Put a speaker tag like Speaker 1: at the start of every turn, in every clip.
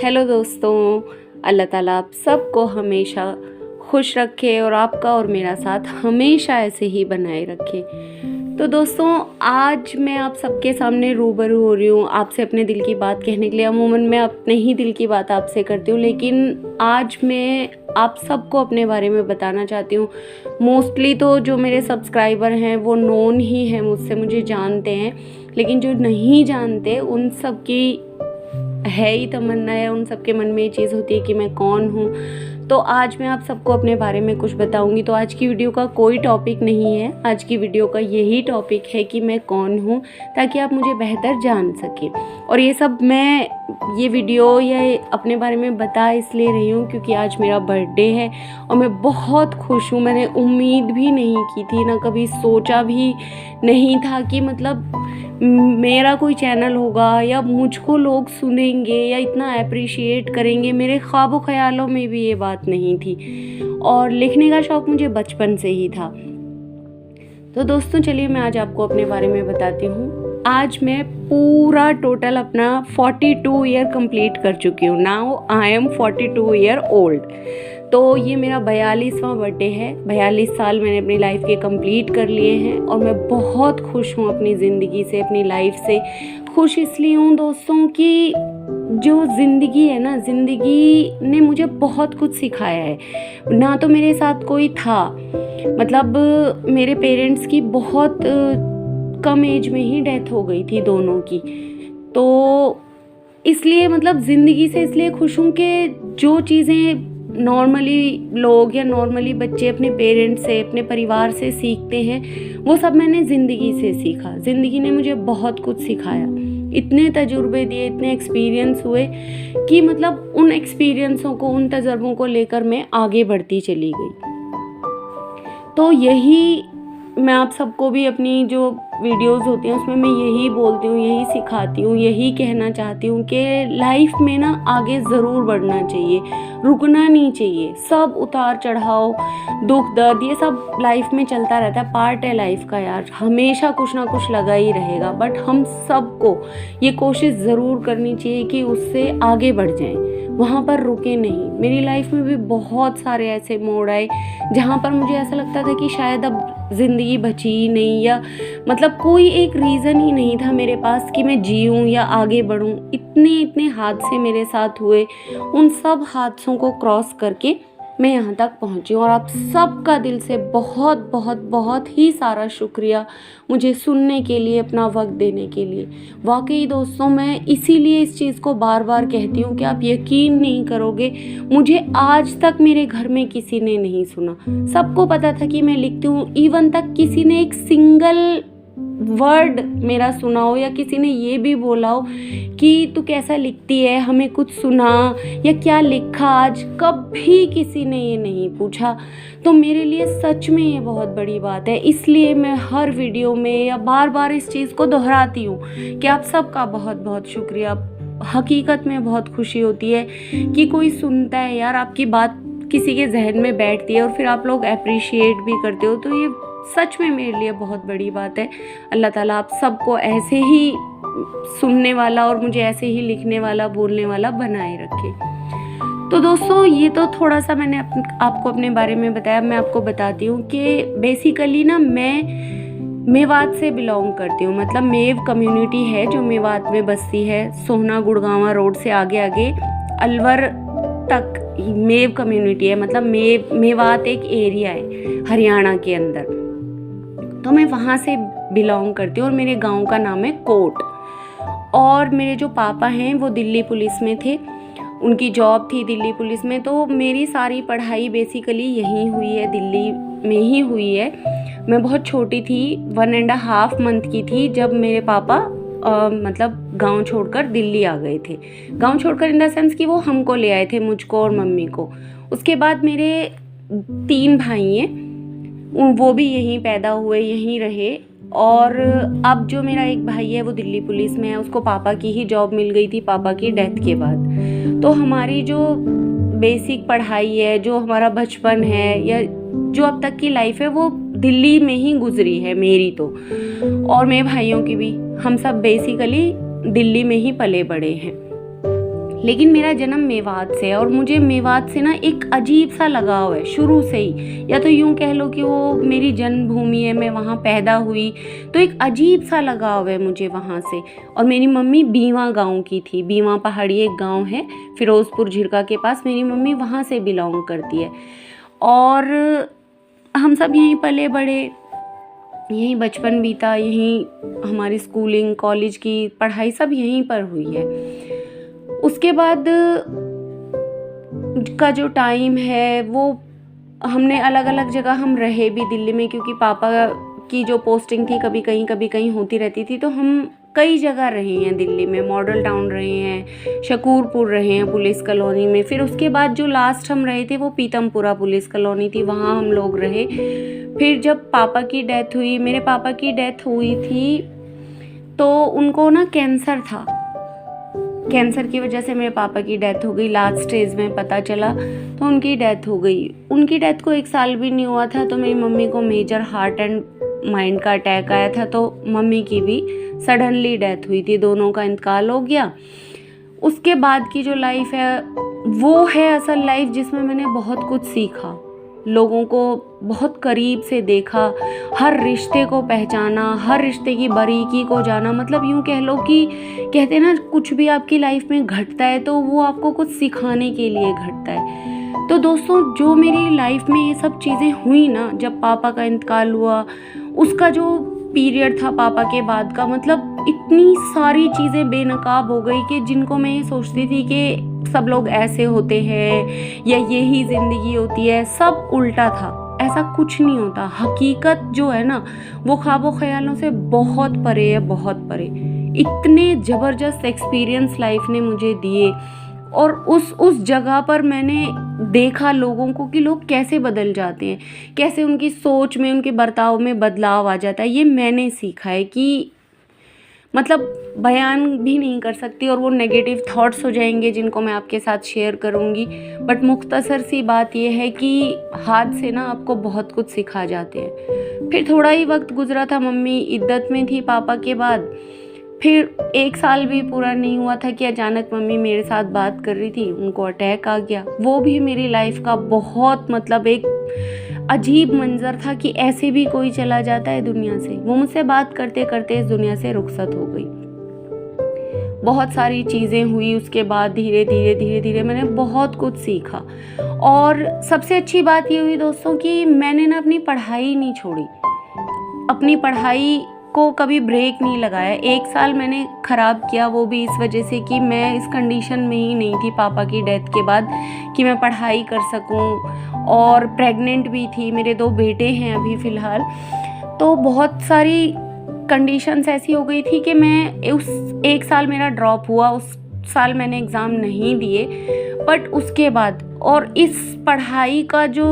Speaker 1: Hello दोस्तों, अल्लाह ताला आप सबको हमेशा खुश रखे और आपका और मेरा साथ हमेशा ऐसे ही बनाए रखे। तो दोस्तों, आज मैं आप सबके सामने रूबरू हो रही हूँ आपसे अपने दिल की बात कहने के लिए। अमूमन मैं अपने ही दिल की बात आपसे करती हूँ, लेकिन आज मैं आप सबको अपने बारे में बताना चाहती हूँ। मोस्टली तो जो मेरे सब्सक्राइबर हैं वो नोन ही हैं मुझसे, मुझे जानते हैं, लेकिन जो नहीं जानते उन सब की है ही तमन्ना है, उन सबके मन में ये चीज़ होती है कि मैं कौन हूँ। तो आज मैं आप सबको अपने बारे में कुछ बताऊंगी। तो आज की वीडियो का कोई टॉपिक नहीं है, आज की वीडियो का यही टॉपिक है कि मैं कौन हूँ, ताकि आप मुझे बेहतर जान सकें। और ये सब मैं ये वीडियो या अपने बारे में बता इसलिए रही हूँ क्योंकि आज मेरा बर्थडे है और मैं बहुत खुश हूँ। मैंने उम्मीद भी नहीं की थी, ना कभी सोचा भी नहीं था कि मतलब मेरा कोई चैनल होगा या मुझको लोग सुनेंगे या इतना अप्रिशिएट करेंगे। मेरे ख्वाबों ख्यालों में भी ये बात नहीं थी। और लिखने का शौक़ मुझे बचपन से ही था। तो दोस्तों चलिए मैं आज आपको अपने बारे में बताती हूँ। आज मैं पूरा टोटल अपना 42 ईयर कंप्लीट कर चुकी हूँ। Now I am 42 year old. तो ये मेरा 42वां बर्थडे है। 42 साल मैंने अपनी लाइफ के कंप्लीट कर लिए हैं और मैं बहुत खुश हूँ अपनी ज़िंदगी से, अपनी लाइफ से। खुश इसलिए हूँ दोस्तों कि जो ज़िंदगी है ना, ज़िंदगी ने मुझे बहुत कुछ सिखाया है। ना तो मेरे साथ कोई था, मतलब मेरे पेरेंट्स की बहुत कम एज में ही डेथ हो गई थी दोनों की। तो इसलिए मतलब ज़िंदगी से इसलिए खुश हूँ कि जो चीज़ें नॉर्मली लोग या नॉर्मली बच्चे अपने पेरेंट्स से, अपने परिवार से सीखते हैं, वो सब मैंने ज़िंदगी से सीखा। ज़िंदगी ने मुझे बहुत कुछ सिखाया, इतने तजुर्बे दिए, इतने एक्सपीरियंस हुए कि मतलब उन एक्सपीरियंसों को, उन तजुर्बों को लेकर मैं आगे बढ़ती चली गई। तो यही मैं आप सबको भी अपनी जो वीडियोस होती हैं उसमें मैं यही बोलती हूँ, यही सिखाती हूँ, यही कहना चाहती हूँ कि लाइफ में ना आगे ज़रूर बढ़ना चाहिए, रुकना नहीं चाहिए। सब उतार चढ़ाव, दुख दर्द, ये सब लाइफ में चलता रहता है, पार्ट है लाइफ का यार। हमेशा कुछ ना कुछ लगा ही रहेगा, बट हम सबको ये कोशिश ज़रूर करनी चाहिए कि उससे आगे बढ़ जाएं, वहाँ पर रुके नहीं। मेरी लाइफ में भी बहुत सारे ऐसे मोड़ आए जहाँ पर मुझे ऐसा लगता था कि शायद अब ज़िंदगी बची ही नहीं, या मतलब कोई एक रीज़न ही नहीं था मेरे पास कि मैं जीऊँ या आगे बढ़ूँ। इतने हादसे मेरे साथ हुए, उन सब हादसों को क्रॉस करके मैं यहाँ तक पहुँची। और आप सबका दिल से बहुत बहुत बहुत ही सारा शुक्रिया मुझे सुनने के लिए, अपना वक्त देने के लिए। वाकई दोस्तों, मैं इसीलिए इस चीज़ को बार बार कहती हूँ कि आप यकीन नहीं करोगे, मुझे आज तक मेरे घर में किसी ने नहीं सुना। सबको पता था कि मैं लिखती हूँ, इवन तक किसी ने एक सिंगल वर्ड मेरा सुना हो या किसी ने ये भी बोला हो कि तू कैसा लिखती है, हमें कुछ सुना, या क्या लिखा आज, कभी किसी ने ये नहीं पूछा। तो मेरे लिए सच में ये बहुत बड़ी बात है। इसलिए मैं हर वीडियो में या बार बार इस चीज़ को दोहराती हूँ कि आप सबका बहुत बहुत शुक्रिया। हकीकत में बहुत खुशी होती है कि कोई सुनता है यार, आपकी बात किसी के जहन में बैठती है और फिर आप लोग अप्रिशिएट भी करते हो। तो ये सच में मेरे लिए बहुत बड़ी बात है। अल्लाह ताला आप सबको ऐसे ही सुनने वाला और मुझे ऐसे ही लिखने वाला, बोलने वाला बनाए रखे। तो दोस्तों, ये तो थोड़ा सा मैंने आपको अपने बारे में बताया। मैं आपको बताती हूँ कि बेसिकली ना मैं मेवात से बिलोंग करती हूँ। मतलब मेव कम्युनिटी है जो मेवात में बसती है। सोहना गुड़गांवा रोड से आगे अलवर तक मेव कम्युनिटी है। मतलब मेवात एक एरिया है हरियाणा के अंदर। तो मैं वहाँ से बिलोंग करती हूँ और मेरे गांव का नाम है कोट। और मेरे जो पापा हैं वो दिल्ली पुलिस में थे, उनकी जॉब थी दिल्ली पुलिस में। तो मेरी सारी पढ़ाई बेसिकली यहीं हुई है, दिल्ली में ही हुई है। मैं बहुत छोटी थी, 1.5 मंथ की थी जब मेरे पापा मतलब गांव छोड़कर दिल्ली आ गए थे। गांव छोड़कर इन द सेंस कि वो हमको ले आए थे, मुझको और मम्मी को। उसके बाद मेरे 3 भाई हैं, वो भी यहीं पैदा हुए, यहीं रहे। और अब जो मेरा एक भाई है वो दिल्ली पुलिस में है, उसको पापा की ही जॉब मिल गई थी पापा की डेथ के बाद। तो हमारी जो बेसिक पढ़ाई है, जो हमारा बचपन है, या जो अब तक की लाइफ है, वो दिल्ली में ही गुजरी है मेरी तो, और मेरे भाइयों की भी। हम सब बेसिकली दिल्ली में ही पले बड़े हैं। लेकिन मेरा जन्म मेवात से है और मुझे मेवात से ना एक अजीब सा लगाव है शुरू से ही, या तो यूँ कह लो कि वो मेरी जन्मभूमि है, मैं वहाँ पैदा हुई, तो एक अजीब सा लगाव है मुझे वहाँ से। और मेरी मम्मी बीवा गांव की थी, बीवा पहाड़ी एक गांव है फिरोज़पुर झिरका के पास, मेरी मम्मी वहाँ से बिलोंग करती है। और हम सब यहीं पले बड़े, यहीं बचपन बीता, यहीं हमारी स्कूलिंग कॉलेज की पढ़ाई सब यहीं पर हुई है। उसके बाद का जो टाइम है वो हमने अलग अलग जगह हम रहे भी दिल्ली में, क्योंकि पापा की जो पोस्टिंग थी कभी कहीं होती रहती थी, तो हम कई जगह रहे हैं दिल्ली में। मॉडल टाउन रहे हैं, शकूरपुर रहे हैं पुलिस कॉलोनी में, फिर उसके बाद जो लास्ट हम रहे थे वो पीतमपुरा पुलिस कॉलोनी थी, वहाँ हम लोग रहे। फिर जब पापा की डेथ हुई, मेरे पापा की डेथ हुई थी तो उनको ना कैंसर था, कैंसर की वजह से मेरे पापा की डेथ हो गई। लास्ट स्टेज में पता चला तो उनकी डेथ हो गई। उनकी डेथ को 1 साल भी नहीं हुआ था तो मेरी मम्मी को मेजर हार्ट एंड माइंड का अटैक आया था, तो मम्मी की भी सडनली डेथ हुई थी, दोनों का इंतकाल हो गया। उसके बाद की जो लाइफ है वो है असल लाइफ, जिसमें मैंने बहुत कुछ सीखा, लोगों को बहुत करीब से देखा, हर रिश्ते को पहचाना, हर रिश्ते की बारीकी को जाना। मतलब यूँ कह लो कि कहते हैं ना, कुछ भी आपकी लाइफ में घटता है तो वो आपको कुछ सिखाने के लिए घटता है। तो दोस्तों, जो मेरी लाइफ में ये सब चीज़ें हुई ना, जब पापा का इंतकाल हुआ, उसका जो पीरियड था पापा के बाद का, मतलब इतनी सारी चीज़ें बेनकाब हो गई कि जिनको मैं ये सोचती थी कि सब लोग ऐसे होते हैं या यही ज़िंदगी होती है, सब उल्टा था। ऐसा कुछ नहीं होता। हकीकत जो है ना, वो ख्वाबों ख्यालों से बहुत परे है, बहुत परे। इतने ज़बरदस्त एक्सपीरियंस लाइफ ने मुझे दिए, और उस जगह पर मैंने देखा लोगों को कि लोग कैसे बदल जाते हैं, कैसे उनकी सोच में, उनके बर्ताव में बदलाव आ जाता है। ये मैंने सीखा है कि मतलब बयान भी नहीं कर सकती, और वो नेगेटिव थॉट्स हो जाएंगे जिनको मैं आपके साथ शेयर करूंगी। बट मुख्तसर सी बात ये है कि हाथ से ना आपको बहुत कुछ सिखा जाते हैं। फिर थोड़ा ही वक्त गुजरा था, मम्मी इद्दत में थी पापा के बाद। फिर 1 साल भी पूरा नहीं हुआ था कि अचानक मम्मी मेरे साथ बात कर रही थी, उनको अटैक आ गया। वो भी मेरी लाइफ का बहुत मतलब एक अजीब मंजर था कि ऐसे भी कोई चला जाता है दुनिया से। वो मुझसे बात करते करते इस दुनिया से रुखसत हो गई। बहुत सारी चीज़ें हुई उसके बाद, धीरे धीरे मैंने बहुत कुछ सीखा। और सबसे अच्छी बात ये हुई दोस्तों कि मैंने ना अपनी पढ़ाई नहीं छोड़ी, अपनी पढ़ाई को कभी ब्रेक नहीं लगाया। 1 साल मैंने ख़राब किया, वो भी इस वजह से कि मैं इस कंडीशन में ही नहीं थी पापा की डेथ के बाद कि मैं पढ़ाई कर सकूं, और प्रेग्नेंट भी थी, मेरे 2 बेटे हैं अभी फ़िलहाल। तो बहुत सारी कंडीशंस ऐसी हो गई थी कि मैं उस 1 साल मेरा ड्रॉप हुआ, उस साल मैंने एग्ज़ाम नहीं दिए। बट उसके बाद और इस पढ़ाई का जो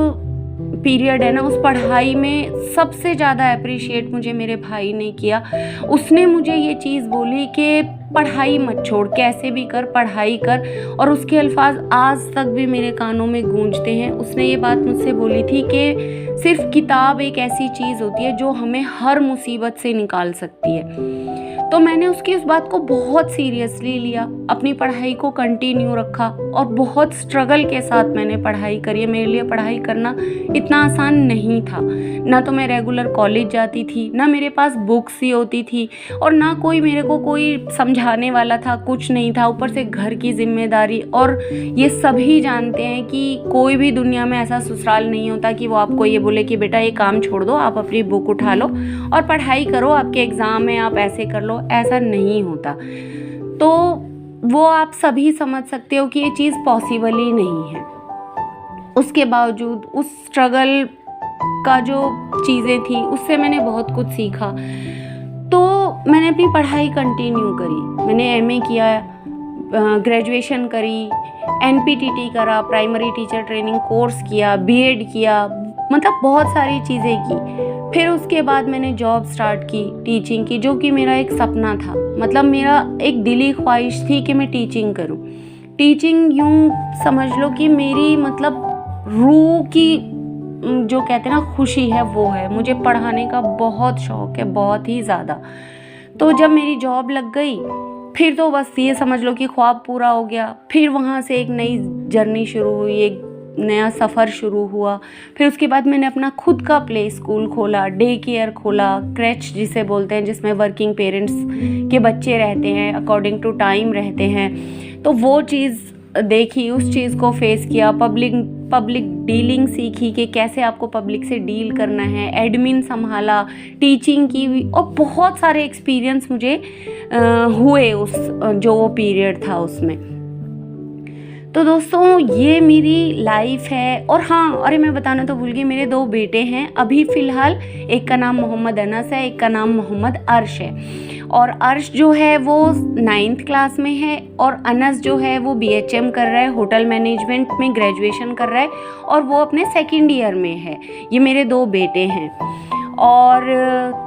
Speaker 1: पीरियड है ना, उस पढ़ाई में सबसे ज़्यादा अप्रिशिएट मुझे मेरे भाई ने किया। उसने मुझे ये चीज़ बोली कि पढ़ाई मत छोड़, कैसे भी कर पढ़ाई कर, और उसके अल्फाज आज तक भी मेरे कानों में गूंजते हैं। उसने ये बात मुझसे बोली थी कि सिर्फ किताब एक ऐसी चीज़ होती है जो हमें हर मुसीबत से निकाल सकती है। तो मैंने उसकी उस बात को बहुत सीरियसली लिया, अपनी पढ़ाई को कंटिन्यू रखा, और बहुत स्ट्रगल के साथ मैंने पढ़ाई करी है। मेरे लिए पढ़ाई करना इतना आसान नहीं था। ना तो मैं रेगुलर कॉलेज जाती थी, ना मेरे पास बुक्स ही होती थी, और ना कोई मेरे को कोई समझाने वाला था, कुछ नहीं था। ऊपर से घर की जिम्मेदारी, और ये सभी जानते हैं कि कोई भी दुनिया में ऐसा ससुराल नहीं होता कि वो आपको ये बोले कि बेटा ये काम छोड़ दो, आप अपनी बुक उठा लो और पढ़ाई करो, आपके एग्ज़ाम है आप ऐसे कर लो। ऐसा नहीं होता। तो वो आप सभी समझ सकते हो कि ये चीज़ पॉसिबल ही नहीं है। उसके बावजूद उस स्ट्रगल का जो चीज़ें थी उससे मैंने बहुत कुछ सीखा। तो मैंने अपनी पढ़ाई कंटिन्यू करी, मैंने एमए किया, ग्रेजुएशन करी, एनपीटीटी करा, प्राइमरी टीचर ट्रेनिंग कोर्स किया, बीएड किया, मतलब बहुत सारी चीज़ें की। फिर उसके बाद मैंने जॉब स्टार्ट की टीचिंग की, जो कि मेरा एक सपना था। मतलब मेरा एक दिली ख्वाहिश थी कि मैं टीचिंग करूं। टीचिंग यूं समझ लो कि मेरी मतलब रूह की जो कहते हैं ना खुशी है, वो है। मुझे पढ़ाने का बहुत शौक़ है, बहुत ही ज़्यादा। तो जब मेरी जॉब लग गई फिर तो बस ये समझ लो कि ख्वाब पूरा हो गया। फिर वहाँ से एक नई जर्नी शुरू हुई, एक नया सफ़र शुरू हुआ। फिर उसके बाद मैंने अपना खुद का प्ले स्कूल खोला, डे केयर खोला, क्रैच जिसे बोलते हैं, जिसमें वर्किंग पेरेंट्स के बच्चे रहते हैं, अकॉर्डिंग टू टाइम रहते हैं। तो वो चीज़ देखी, उस चीज़ को फेस किया, पब्लिक डीलिंग सीखी कि कैसे आपको पब्लिक से डील करना है, एडमिन संभाला, टीचिंग की, और बहुत सारे एक्सपीरियंस मुझे हुए उस जो वो पीरियड था उसमें। तो दोस्तों ये मेरी लाइफ है। और हाँ, अरे मैं बताना तो भूल गई, मेरे 2 बेटे हैं अभी फ़िलहाल। एक का नाम मोहम्मद अनस है, एक का नाम मोहम्मद अर्श है। और अर्श जो है वो 9th क्लास में है, और अनस जो है वो BHM कर रहा है, होटल मैनेजमेंट में ग्रेजुएशन कर रहा है, और वो अपने 2nd ईयर में है। ये मेरे 2 बेटे हैं। और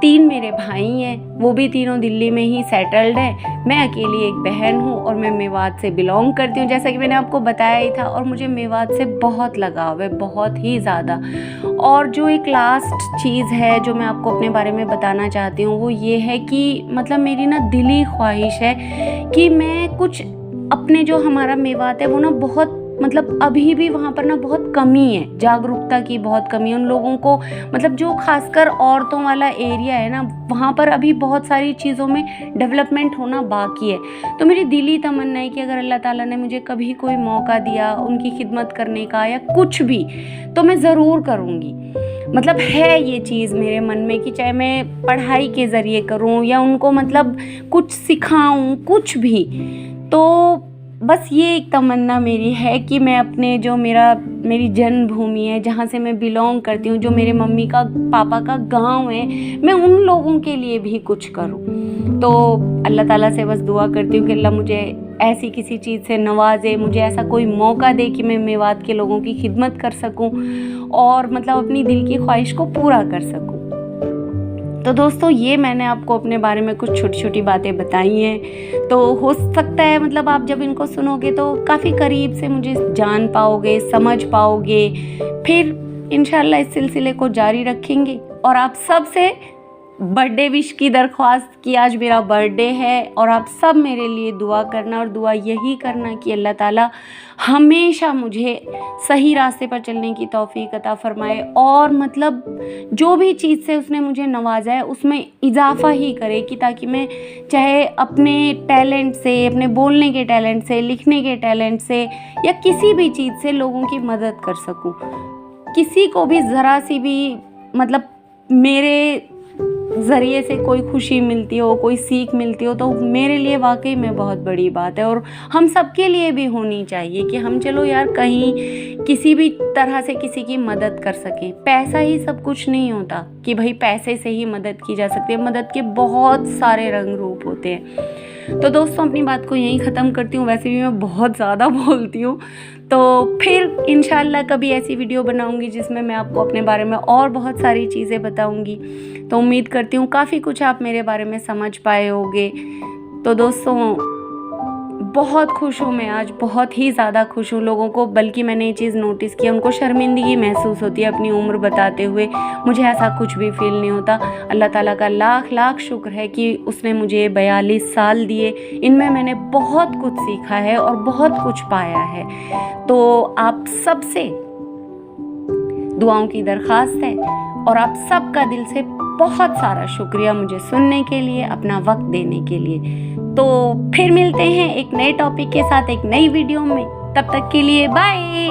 Speaker 1: 3 मेरे भाई हैं, वो भी तीनों दिल्ली में ही सेटल्ड है। मैं अकेली एक बहन हूँ, और मैं मेवात से बिलोंग करती हूँ, जैसा कि मैंने आपको बताया ही था। और मुझे मेवात से बहुत लगाव है, बहुत ही ज़्यादा। और जो एक लास्ट चीज़ है जो मैं आपको अपने बारे में बताना चाहती हूँ, वो ये है कि मतलब मेरी ना दिली ख्वाहिश है कि मैं कुछ अपने, जो हमारा मेवात है वो ना बहुत, मतलब अभी भी वहाँ पर ना बहुत कमी है, जागरूकता की बहुत कमी है। उन लोगों को, मतलब जो खासकर औरतों वाला एरिया है ना, वहाँ पर अभी बहुत सारी चीज़ों में डेवलपमेंट होना बाकी है। तो मेरी दिली तमन्ना है कि अगर अल्लाह ताला ने मुझे कभी कोई मौका दिया उनकी खिदमत करने का या कुछ भी, तो मैं ज़रूर करूँगी। मतलब है ये चीज़ मेरे मन में कि चाहे मैं पढ़ाई के ज़रिए करूँ या उनको मतलब कुछ सिखाऊँ, कुछ भी, तो बस ये एक तमन्ना मेरी है कि मैं अपने, जो मेरी जन्मभूमि है, जहाँ से मैं बिलोंग करती हूँ, जो मेरे मम्मी का पापा का गांव है, मैं उन लोगों के लिए भी कुछ करूँ। तो अल्लाह ताला से बस दुआ करती हूँ कि अल्लाह मुझे ऐसी किसी चीज़ से नवाजे, मुझे ऐसा कोई मौका दे कि मैं मेवात के लोगों की खिदमत कर सकूँ और मतलब अपनी दिल की ख्वाहिश को पूरा कर सकूँ। तो दोस्तों ये मैंने आपको अपने बारे में कुछ छोटी छोटी बातें बताई हैं। तो हो सकता है मतलब आप जब इनको सुनोगे तो काफ़ी करीब से मुझे जान पाओगे, समझ पाओगे। फिर इंशाल्लाह इस सिलसिले को जारी रखेंगे। और आप सब से बर्थडे विश की दरख्वास्त कि आज मेरा बर्थडे है और आप सब मेरे लिए दुआ करना, और दुआ यही करना कि अल्लाह ताला हमेशा मुझे सही रास्ते पर चलने की तौफीक अता फरमाए, और मतलब जो भी चीज़ से उसने मुझे नवाजा है उसमें इजाफ़ा ही करे, कि ताकि मैं चाहे अपने टैलेंट से, अपने बोलने के टैलेंट से, लिखने के टैलेंट से या किसी भी चीज़ से लोगों की मदद कर सकूं। किसी को भी ज़रा सी भी मतलब मेरे ज़रिए से कोई खुशी मिलती हो, कोई सीख मिलती हो, तो मेरे लिए वाकई में बहुत बड़ी बात है। और हम सब के लिए भी होनी चाहिए कि हम चलो यार कहीं किसी भी तरह से किसी की मदद कर सकें। पैसा ही सब कुछ नहीं होता कि भाई पैसे से ही मदद की जा सकती है। मदद के बहुत सारे रंग रूप होते हैं। तो दोस्तों अपनी बात को यहीं ख़त्म करती हूँ। वैसे भी मैं बहुत ज़्यादा बोलती हूँ, तो फिर इंशाल्लाह कभी ऐसी वीडियो बनाऊंगी जिसमें मैं आपको अपने बारे में और बहुत सारी चीज़ें बताऊंगी। तो उम्मीद करती हूँ काफ़ी कुछ आप मेरे बारे में समझ पाए होंगे। तो दोस्तों बहुत खुश हूँ मैं आज, बहुत ही ज़्यादा खुश हूँ। लोगों को, बल्कि मैंने ये चीज़ नोटिस किया, उनको शर्मिंदगी महसूस होती है अपनी उम्र बताते हुए। मुझे ऐसा कुछ भी फील नहीं होता। अल्लाह ताला का लाख लाख शुक्र है कि उसने मुझे 42 साल दिए। इनमें मैंने बहुत कुछ सीखा है और बहुत कुछ पाया है। तो आप सबसे दुआओं की दरख्वास्त है, और आप सबका दिल से बहुत सारा शुक्रिया मुझे सुनने के लिए, अपना वक्त देने के लिए। तो फिर मिलते हैं एक नए टॉपिक के साथ एक नई वीडियो में। तब तक के लिए बाय।